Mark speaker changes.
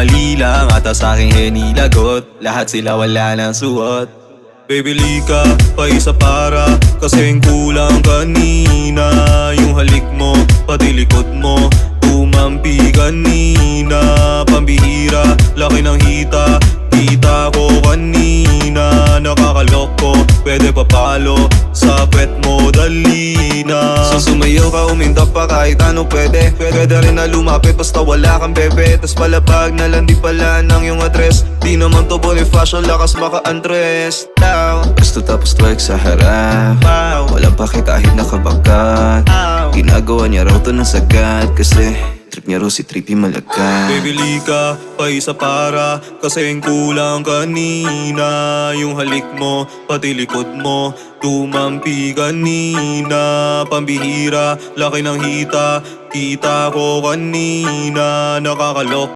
Speaker 1: mali lang ata sa'king henilagot. Lahat sila wala ng suot. Bibili ka pa isa para kasing kulang kanina. Yung halik mo, pati likod mo, tumampi kanina. Pambihira, laki ng hita, kita ko kanina. Nakakaloko, pwede papalo sa pet mo, dali na. So sumayaw ka, uminta pa kahit ano pwede. Pwede rin na lumapit basta wala kang bebe. Tas palapag na lang di pala ng yung address. Di naman to Bonifacio, lakas maka-undress.
Speaker 2: Gusto tapos twerk sa harap, walang pake kahit nakabakat. Ginagawa niya raw to ng sagad, kasi trip niya raw si Trippy Malagkat.
Speaker 1: Bibili ka pa isa para kasing kulang kanina. Yung halik mo, pati likod mo, tumampi kanina. Pambihira, laki ng hita, kita ko kanina. Nakakalok.